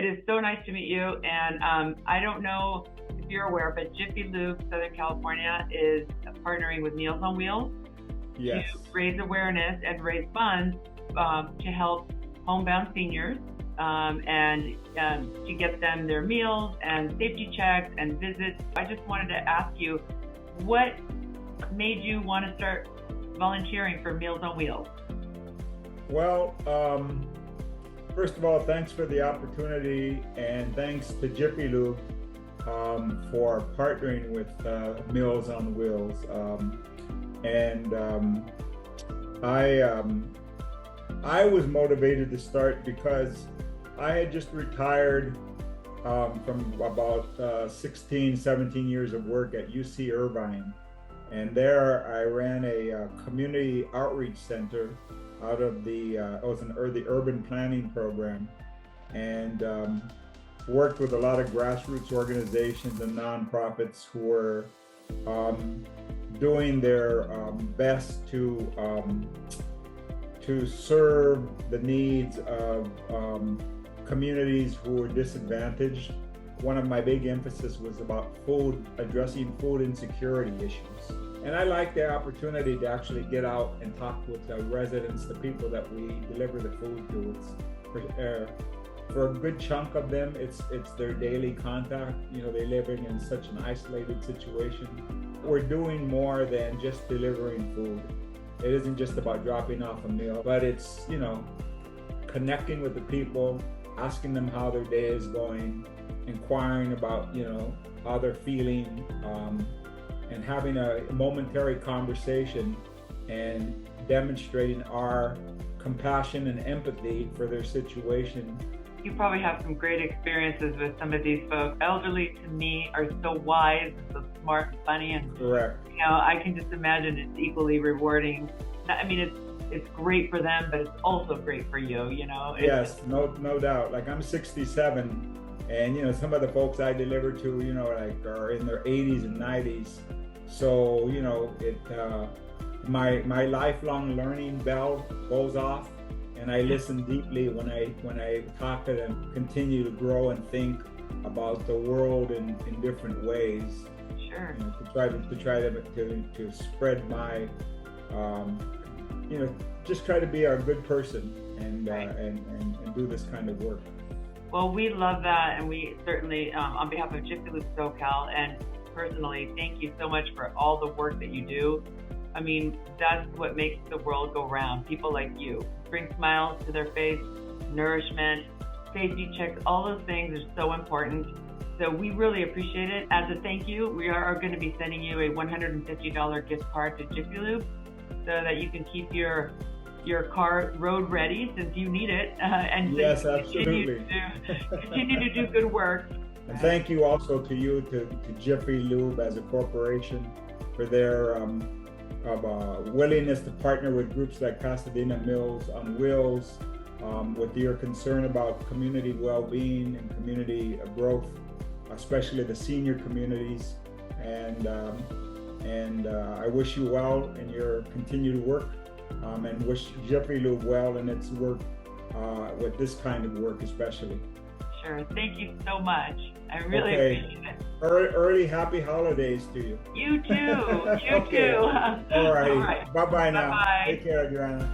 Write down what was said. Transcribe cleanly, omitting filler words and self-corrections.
It is so nice to meet you. And I don't know if you're aware, but Jiffy Lube, Southern California, is partnering with Meals on Wheels Yes. to raise awareness and raise funds to help homebound seniors and to get them their meals and safety checks and visits. I just wanted to ask you, what made you want to start volunteering for Meals on Wheels? Well, first of all, thanks for the opportunity, and thanks to Jiffy Lube for partnering with Meals on Wheels. I was motivated to start because I had just retired from about 16, 17 years of work at UC Irvine. And there I ran a community outreach center out of the urban planning program, and worked with a lot of grassroots organizations and nonprofits who were doing their best to serve the needs of communities who were disadvantaged. One of my big emphasis was about addressing food insecurity issues. And I like the opportunity to actually get out and talk with the residents, the people that we deliver the food to. For a good chunk of them, it's their daily contact. You know, they live in such an isolated situation. We're doing more than just delivering food. It isn't just about dropping off a meal, but it's, you know, connecting with the people, asking them how their day is going, inquiring about, you know, how they're feeling, and having a momentary conversation and demonstrating our compassion and empathy for their situation. You probably have some great experiences with some of these folks. Elderly, to me, are so wise and so smart and funny, and Correct. you know, I can just imagine it's equally rewarding. I mean, it's great for them, but it's also great for you. You know. Yes, no doubt. Like, I'm 67, and you know, some of the folks I deliver to, you know, like are in their 80s and 90s. So you know, my lifelong learning bell goes off. And I listen deeply when I talk to them, continue to grow and think about the world in different ways. Sure. You know, to try to spread my, you know, just try to be a good person and do this kind of work. Well, we love that, and we certainly, on behalf of Jiffy Lube SoCal and personally, thank you so much for all the work that you do. I mean, that's what makes the world go round. People like you bring smiles to their face, nourishment, safety checks, all those things are so important. So we really appreciate it. As a thank you, we are going to be sending you a $150 gift card to Jiffy Lube so that you can keep your car road ready, since you need it, and yes, so absolutely. Continue to do good work. And thank you also to you, to Jiffy Lube as a corporation, for their willingness to partner with groups like Pasadena Meals on Wheels, with your concern about community well-being and community growth, especially the senior communities. And I wish you well in your continued work, and wish Jiffy Lube well in its work, with this kind of work especially. Sure. Thank you so much. I really appreciate it. Early happy holidays to you. You too. You Okay. too. All right. All right. Bye-bye now. Bye-bye. Take care, Adriana.